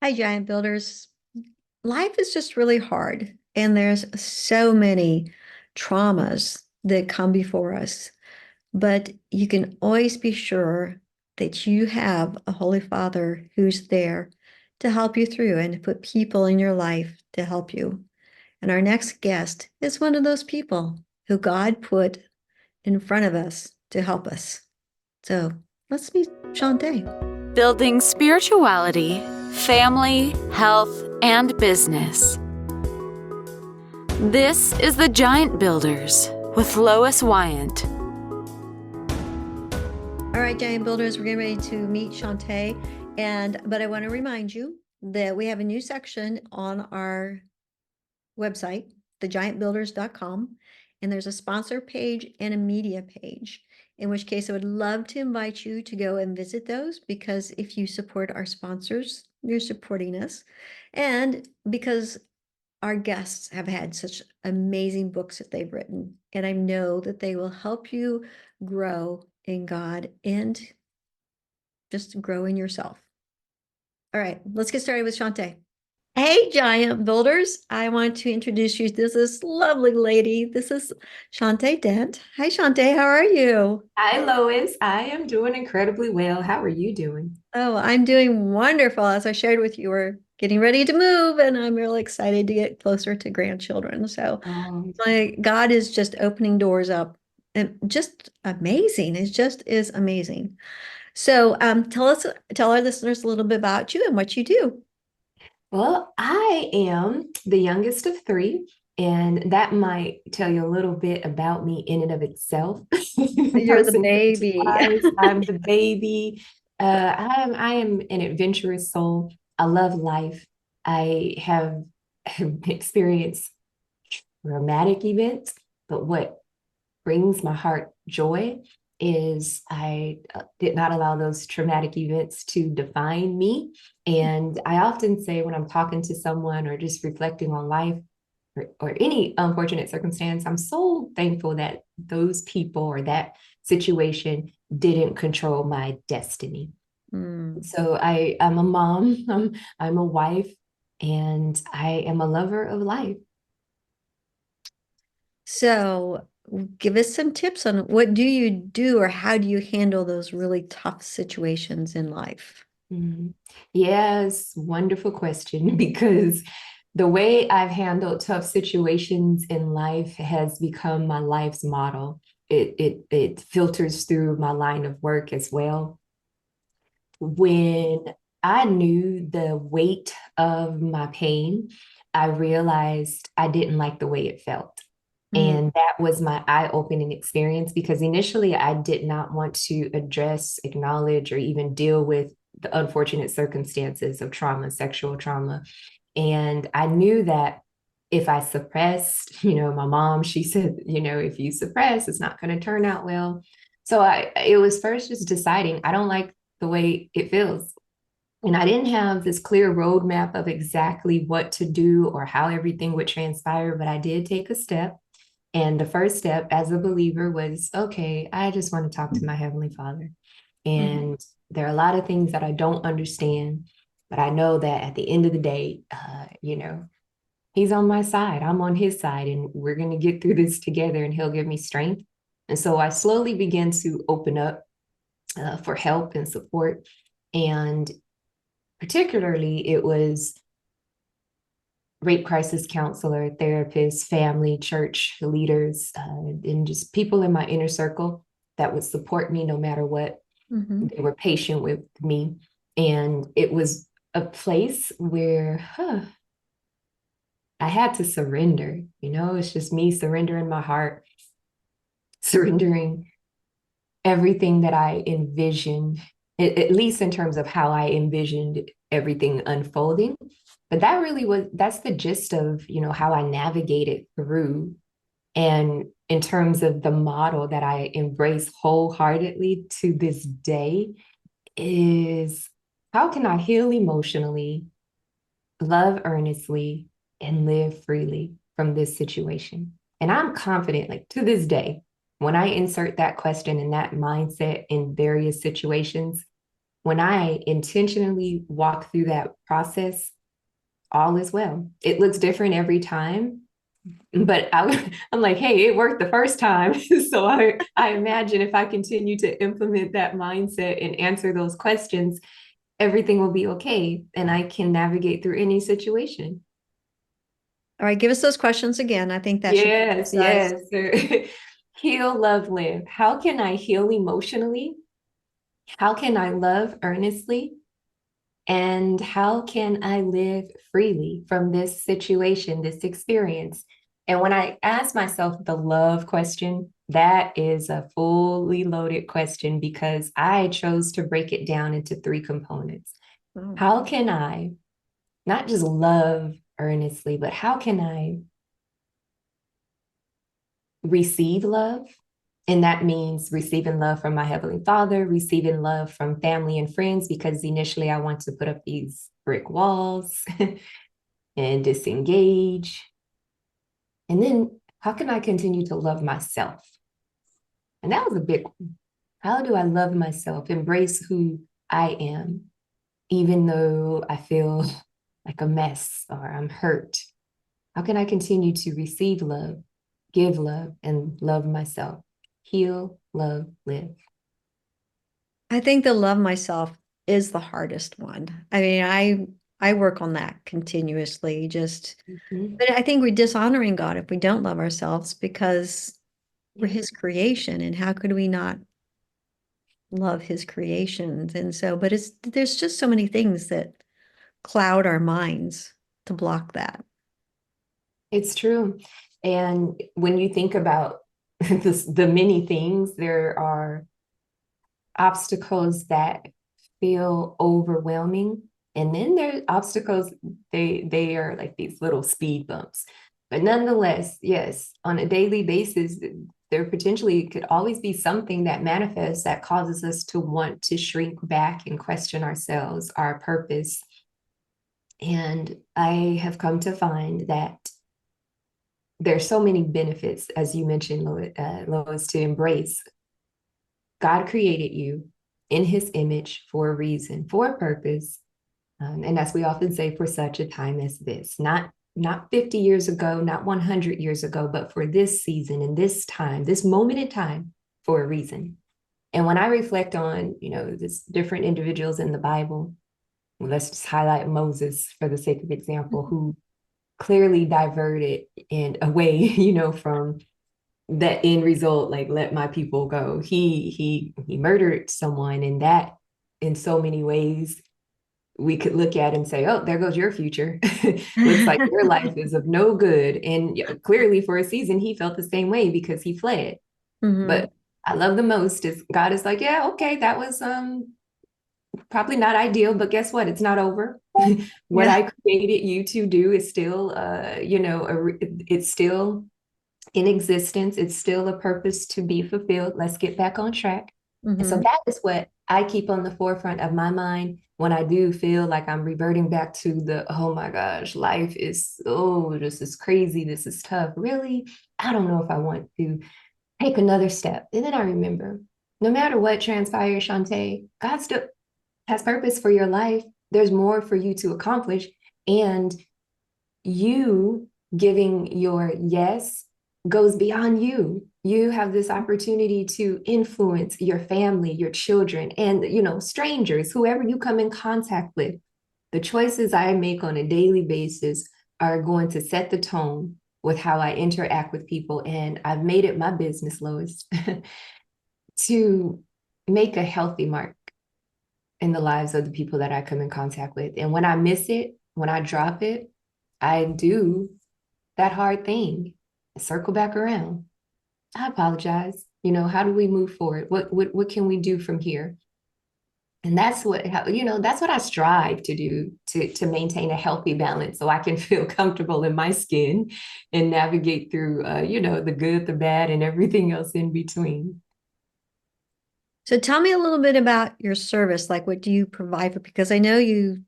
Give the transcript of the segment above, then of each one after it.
Hi, Giant Builders. Life is just really hard, and there's so many traumas that come before us. But you can always be sure that you have a Holy Father who's there to help you through and to put people in your life to help you. And our next guest is one of those people who God put in front of us to help us. So let's meet Chante. Building spirituality, family, health, and business. This is The Giant Builders with Lois Wyant. All right, Giant Builders, we're getting ready to meet Chante. But I want to remind you that we have a new section on our website, thegiantbuilders.com, and there's a sponsor page and a media page, in which case I would love to invite you to go and visit those, because if you support our sponsors, you're supporting us. And because our guests have had such amazing books that they've written, and I know that they will help you grow in God and just grow in yourself. All right, let's get started with Chante. Hey, Giant Builders. I want to introduce you to this lovely lady. This is Chante Dent. Hi, Chante. How are you? Hi, Lois. I am doing incredibly well. How are you doing? Oh, I'm doing wonderful. As I shared with you, we're getting ready to move, and I'm really excited to get closer to grandchildren. So Um, my God is just opening doors up, and just amazing. It just is amazing. So tell our listeners a little bit about you and what you do. well, I am the youngest of three, and that might tell you a little bit about me in and of itself. You're the baby. Personality-wise, I'm the baby. I am an adventurous soul. I love life. I have experienced traumatic events, but what brings my heart joy is I did not allow those traumatic events to define me. And I often say when I'm talking to someone or just reflecting on life or any unfortunate circumstance, I'm so thankful that those people or that situation didn't control my destiny. Mm. So I'm a mom, I'm a wife, and I am a lover of life. So give us some tips on what do you do or how do you handle those really tough situations in life? Mhm. Yes, wonderful question because the way I've handled tough situations in life has become my life's model. It filters through my line of work as well. When I knew the weight of my pain, I realized I didn't like the way it felt. Mm, And that was my eye-opening experience because initially I did not want to address, acknowledge, or even deal with the unfortunate circumstances of trauma, sexual trauma. And I knew that if I suppressed, my mom, she said, if you suppress, it's not going to turn out well. So it was first just deciding I don't like the way it feels. And I didn't have this clear roadmap of exactly what to do or how everything would transpire, but I did take a step. And the first step as a believer was, okay, I just want to talk to my Heavenly Father. mhm, And there are a lot of things that I don't understand, but I know that at the end of the day, He's on my side. I'm on His side, and we're going to get through this together, and He'll give me strength. And so I slowly began to open up for help and support. And particularly, it was rape crisis counselor, therapists, family, church leaders, and just people in my inner circle that would support me no matter what. mhm. They were patient with me. And it was a place where I had to surrender. It's just me surrendering my heart, surrendering everything that I envisioned, at least in terms of how I envisioned everything unfolding. But that's the gist of, how I navigated through. And in terms of the model that I embrace wholeheartedly to this day is how can I heal emotionally, love earnestly, and live freely from this situation? And I'm confident, like to this day, when I insert that question and that mindset in various situations, when I intentionally walk through that process, all is well. It looks different every time, but I'm like, hey, it worked the first time. So I imagine if I continue to implement that mindset and answer those questions, everything will be okay and I can navigate through any situation. All right, give us those questions again. I think that should be Yes, exercised. yes. Heal, love, live. How can I heal emotionally? How can I love earnestly? And how can I live freely from this situation, this experience? And when I ask myself the love question, that is a fully loaded question because I chose to break it down into three components. Oh. How can I not just love earnestly, but how can I receive love? And that means receiving love from my Heavenly Father, receiving love from family and friends, because initially I want to put up these brick walls and disengage. And then how can I continue to love myself? And that was a big one. How do I love myself, embrace who I am, even though I feel like a mess or I'm hurt? How can I continue to receive love, give love, and love myself? Heal, love, live. I think the love myself is the hardest one. I mean, I work on that continuously, just, Mhm. but I think we're dishonoring God if we don't love ourselves because we're Yeah. his creation, and how could we not love his creations? And so, but there's just so many things that cloud our minds to block that. It's true. And when you think about the many things, there are obstacles that feel overwhelming. And then there are obstacles, they are like these little speed bumps. But nonetheless, yes, on a daily basis, there potentially could always be something that manifests that causes us to want to shrink back and question ourselves, our purpose. And I have come to find that there's so many benefits, as you mentioned, Lois, to embrace. God created you in his image for a reason, for a purpose. And as we often say, for such a time as this, not 50 years ago, not 100 years ago, but for this season and this time, this moment in time for a reason. And when I reflect on, this different individuals in the Bible, let's just highlight Moses for the sake of example, who clearly diverted in a way, from that end result, like let my people go. He murdered someone, and that in so many ways we could look at and say, oh, there goes your future. Looks like your life is of no good. And clearly for a season he felt the same way because he fled. Mhm. But I love the most is God is like, yeah, okay, that was probably not ideal, but guess what? It's not over. What Yeah. I created you to do is still, it's still in existence. It's still a purpose to be fulfilled. Let's get back on track. And so Mhm. that is what I keep on the forefront of my mind when I do feel like I'm reverting back to oh my gosh, life is, oh, this is crazy. This is tough. Really? I don't know if I want to take another step. And then I remember, no matter what transpires, Chante, God still has purpose for your life. There's more for you to accomplish. And you giving your yes goes beyond you. You have this opportunity to influence your family, your children, and strangers, whoever you come in contact with. The choices I make on a daily basis are going to set the tone with how I interact with people. And I've made it my business, Lois, to make a healthy mark in the lives of the people that I come in contact with. And when I miss it, when I drop it, I do that hard thing, circle back around. I apologize. How do we move forward? What can we do from here? And that's that's what I strive to do to maintain a healthy balance so I can feel comfortable in my skin and navigate through the good, the bad, and everything else in between. So tell me a little bit about your service. Like, what do you provide for? Because I know you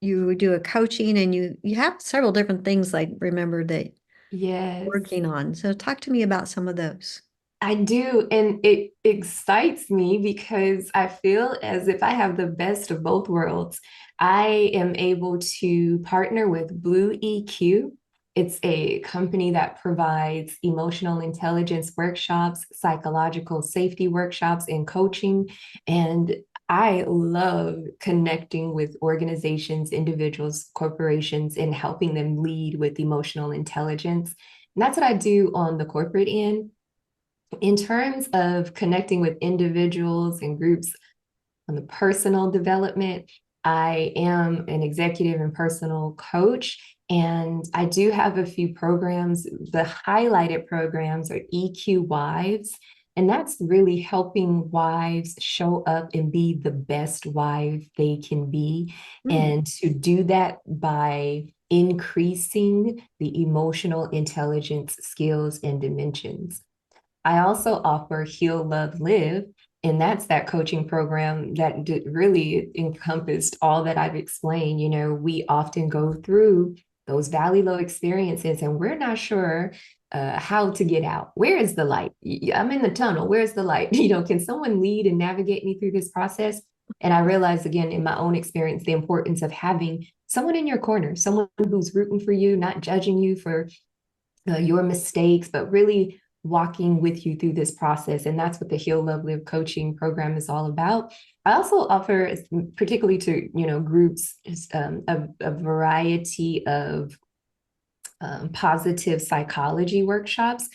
do a coaching, and you have several different things. Like, remember that Yes. working on. So talk to me about some of those. I do, and it excites me because I feel as if I have the best of both worlds. I am able to partner with Blue EQ. It's a company that provides emotional intelligence workshops, psychological safety workshops, and coaching. And I love connecting with organizations, individuals, corporations, and helping them lead with emotional intelligence. And that's what I do on the corporate end. In terms of connecting with individuals and groups on the personal development, I am an executive and personal coach, and I do have a few programs. The highlighted programs are EQ Wives, and that's really helping wives show up and be the best wife they can be. Mm. And to do that by increasing the emotional intelligence skills and dimensions. I also offer Heal, Love, Live, and that's that coaching program that really encompassed all that I've explained. You know, we often go through those valley low experiences and we're not sure how to get out. Where is the light? I'm in the tunnel. Where's the light? You know, can someone lead and navigate me through this process? And I realized again in my own experience the importance of having someone in your corner, someone who's rooting for you, not judging you for your mistakes, but really walking with you through this process. And that's what the Heal, Love, Live coaching program is all about. I also offer, particularly to groups, a variety of positive psychology workshops.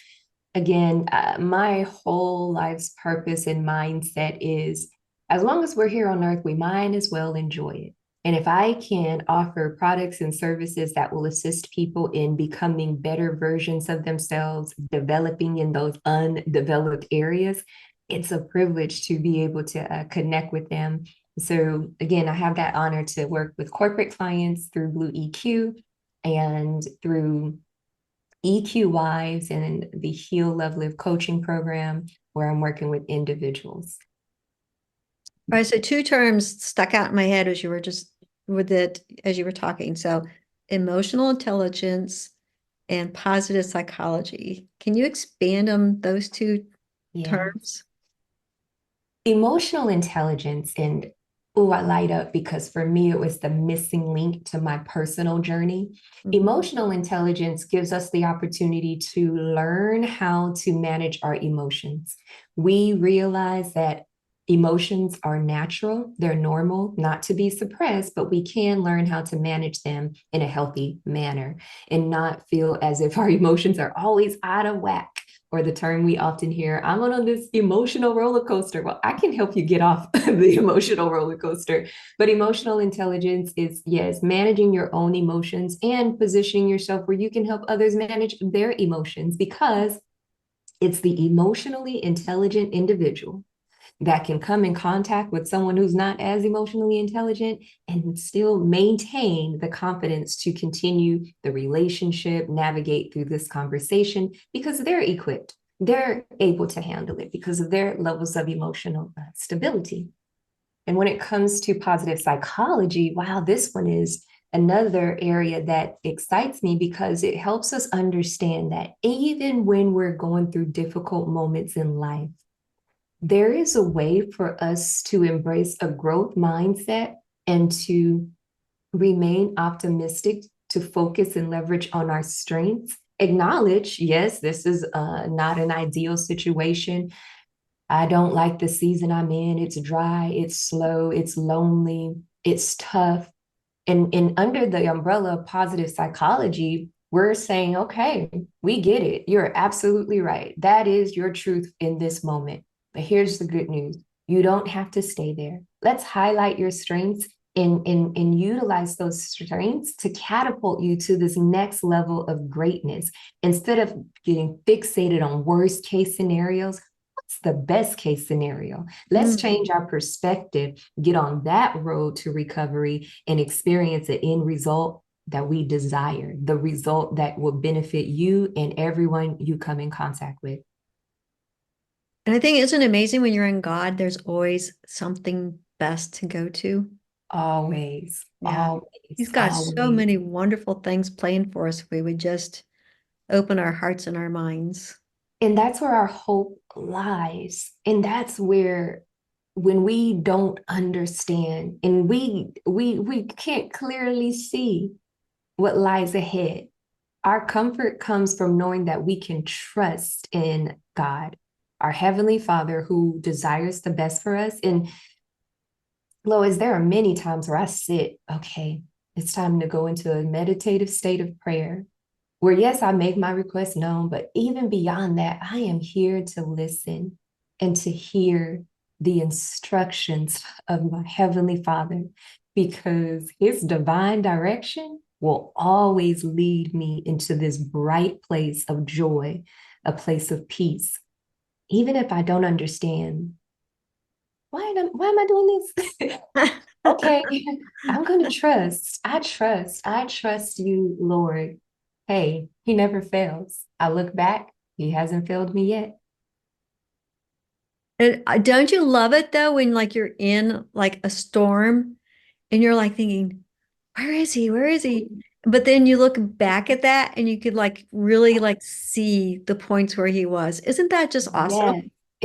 Again, my whole life's purpose and mindset is as long as we're here on earth, we might as well enjoy it. And if I can offer products and services that will assist people in becoming better versions of themselves, developing in those undeveloped areas, it's a privilege to be able to connect with them. So, again, I have that honor to work with corporate clients through Blue EQ and through EQ Wives and the Heal, Love, Live coaching program, where I'm working with individuals. All right, so two terms stuck out in my head as you were just with it as you were talking. So emotional intelligence and positive psychology. Can you expand on those two Yeah. terms? Emotional intelligence, and oh, I light up because for me it was the missing link to my personal journey. Mhm. Emotional intelligence gives us the opportunity to learn how to manage our emotions. We realize that emotions are natural, they're normal, not to be suppressed, but we can learn how to manage them in a healthy manner and not feel as if our emotions are always out of whack, or the term we often hear, I'm on this emotional roller coaster. Well, I can help you get off the emotional roller coaster. But emotional intelligence is, yes, managing your own emotions and positioning yourself where you can help others manage their emotions, because it's the emotionally intelligent individual that can come in contact with someone who's not as emotionally intelligent and still maintain the confidence to continue the relationship, navigate through this conversation, because they're equipped. They're able to handle it because of their levels of emotional stability. And when it comes to positive psychology, wow, this one is another area that excites me because it helps us understand that even when we're going through difficult moments in life, there is a way for us to embrace a growth mindset and to remain optimistic, to focus and leverage on our strengths. Acknowledge, yes, this is not an ideal situation. I don't like the season I'm in. It's dry, it's slow, it's lonely, it's tough. And under the umbrella of positive psychology, we're saying, okay, we get it. You're absolutely right. That is your truth in this moment. But here's the good news. You don't have to stay there. Let's highlight your strengths and utilize those strengths to catapult you to this next level of greatness. Instead of getting fixated on worst case scenarios, what's the best case scenario? Let's Mm. change our perspective, get on that road to recovery, and experience the end result that we desire, the result that will benefit you and everyone you come in contact with. And I think isn't it amazing when you're in God, there's always something best to go to. Always, Yeah. always, He's got so always. many wonderful things planned for us if we would just open our hearts and our minds. And that's where our hope lies. And that's where when we don't understand and we can't clearly see what lies ahead, our comfort comes from knowing that we can trust in God, our Heavenly Father who desires the best for us. And Lois, there are many times where I sit, okay, it's time to go into a meditative state of prayer where, yes, I make my request known, but even beyond that, I am here to listen and to hear the instructions of my Heavenly Father, because His divine direction will always lead me into this bright place of joy, a place of peace. Even if I don't understand, why am I doing this? Okay, I'm going to trust. I trust you, Lord. Hey, He never fails. I look back, He hasn't failed me yet. And don't you love it though, when like you're in like a storm and you're like thinking, where is he? Where is he? But then you look back at that and you could like really like see the points where he was. Isn't that just awesome? Yeah,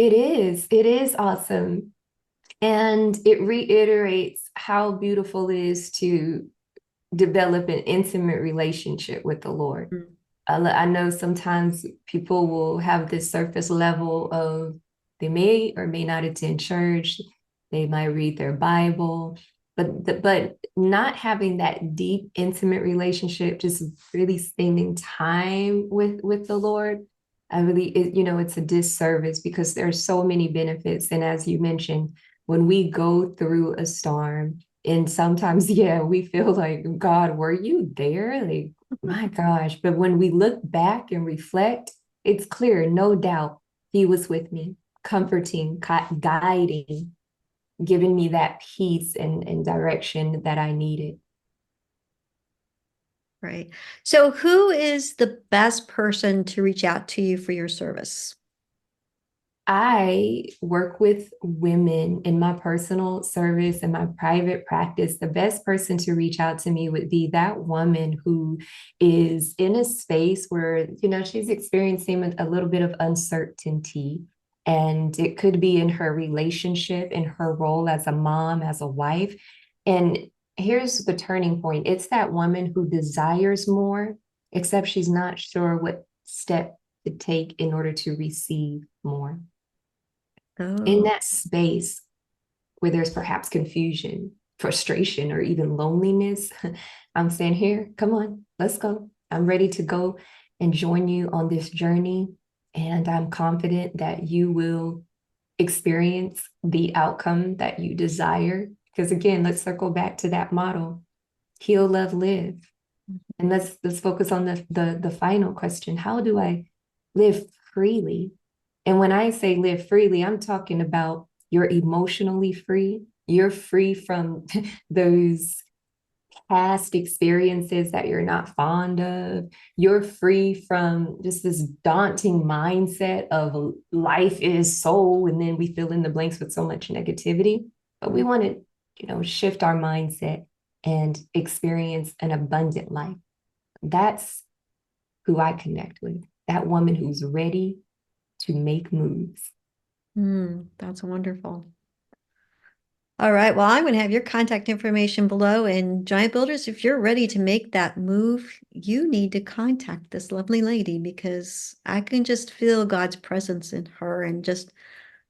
it is. It is awesome. And it reiterates how beautiful it is to develop an intimate relationship with the Lord. Mm. I know sometimes people will have this surface level of they may or may not attend church, they might read their Bible, but not having that deep, intimate relationship, just really spending time with the Lord. I really, it's a disservice because there's so many benefits. And as you mentioned, when we go through a storm, and sometimes, yeah, we feel like, God, were you there? Like, my gosh. But when we look back and reflect, it's clear, no doubt, He was with me, comforting, guiding, giving me that peace and direction that I needed. Right. So who is the best person to reach out to you for your service? I work with women in my personal service and my private practice. The best person to reach out to me would be that woman who is in a space where, she's experiencing a little bit of uncertainty. And it could be in her relationship, in her role as a mom, as a wife. And here's the turning point, it's that woman who desires more, except she's not sure what step to take in order to receive more. In Oh, that space where there's perhaps confusion, frustration, or even loneliness, I'm saying, here, come on, let's go. I'm ready to go and join you on this journey. And I'm confident that you will experience the outcome that you desire. Because again, let's circle back to that model: heal, love, live. And let's focus on the final question: how do I live freely? And when I say live freely, I'm talking about you're emotionally free. You're free from those past experiences that you're not fond of. You're free from just this daunting mindset of life is so, and then we fill in the blanks with so much negativity. But we want to, shift our mindset and experience an abundant life. That's who I connect with. That woman who's ready to make moves. that's wonderful. All right. Well, I'm going to have your contact information below. And Giant Builders, if you're ready to make that move, you need to contact this lovely lady because I can just feel God's presence in her. And just,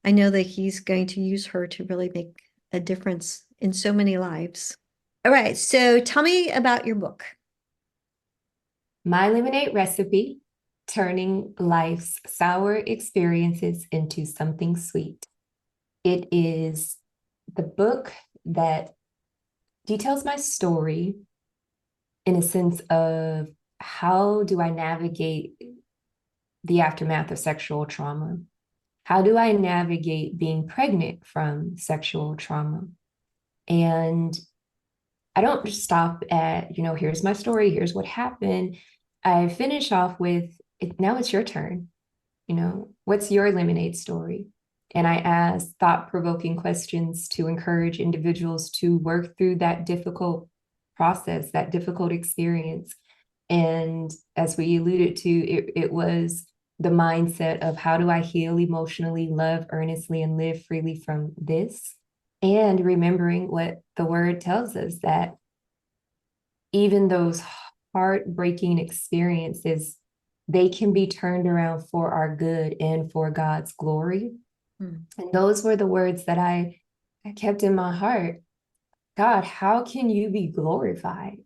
I know that He's going to use her to really make a difference in so many lives. All right. So tell me about your book. My lemonade recipe: turning life's sour experiences into something sweet. It is the book that details my story in a sense of how do I navigate the aftermath of sexual trauma? How do I navigate being pregnant from sexual trauma? And I don't just stop at, here's my story, here's what happened. I finish off with, now it's your turn. What's your lemonade story? And I ask thought-provoking questions to encourage individuals to work through that difficult process, that difficult experience. And as we alluded to, it was the mindset of how do I heal emotionally, love earnestly, and live freely from this. And remembering what the word tells us, that even those heartbreaking experiences, they can be turned around for our good and for God's glory. And those were the words that I kept in my heart. God, how can you be glorified?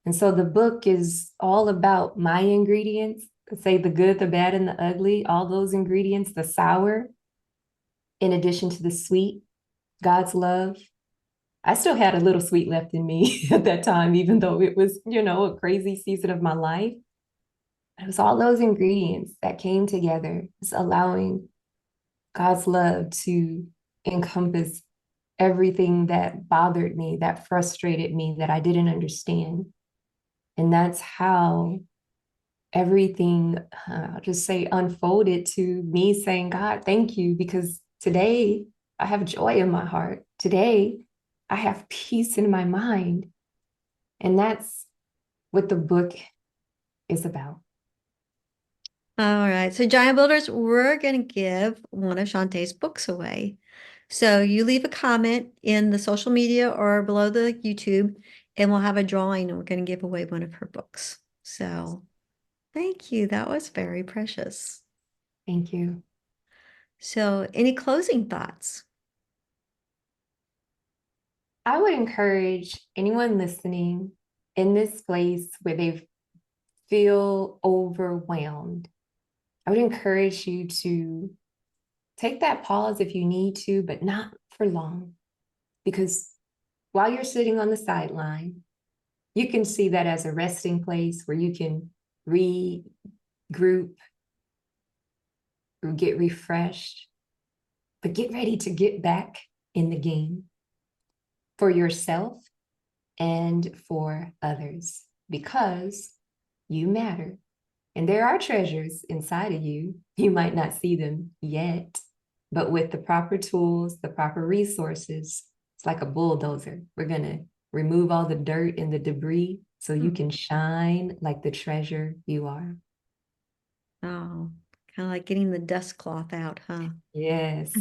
And so the book is all about my ingredients, say the good, the bad, and the ugly, all those ingredients, the sour, in addition to the sweet, God's love. I still had a little sweet left in me at that time, even though it was, a crazy season of my life. It was all those ingredients that came together, just allowing God's love to encompass everything that bothered me, that frustrated me, that I didn't understand. And that's how everything, I'll just say, unfolded to me saying, God, thank you, because today I have joy in my heart. Today I have peace in my mind. And that's what the book is about. All right. So Giant Builders, we're going to give one of Chante's books away. So you leave a comment in the social media or below the YouTube, and we'll have a drawing and we're going to give away one of her books. So thank you. That was very precious. Thank you. So any closing thoughts? I would encourage anyone listening in this place where they feel overwhelmed. I would encourage you to take that pause if you need to, but not for long. Because while you're sitting on the sideline, you can see that as a resting place where you can regroup, get refreshed, but get ready to get back in the game for yourself and for others, because you matter. And there are treasures inside of you. You might not see them yet, but with the proper tools, the proper resources, it's like a bulldozer. We're going to remove all the dirt and the debris so you can shine like the treasure you are. Oh, kind of like getting the dust cloth out, huh? Yes.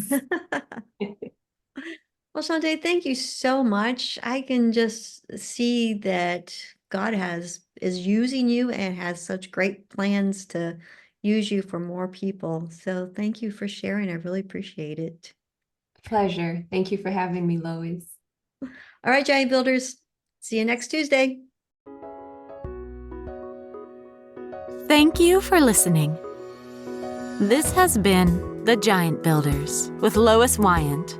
Well, Chante, thank you so much. I can just see that God is using you and has such great plans to use you for more people. So thank you for sharing. I really appreciate it. Pleasure. Thank you for having me, Lois. All right, Giant Builders. See you next Tuesday. Thank you for listening. This has been The Giant Builders with Lois Wyant.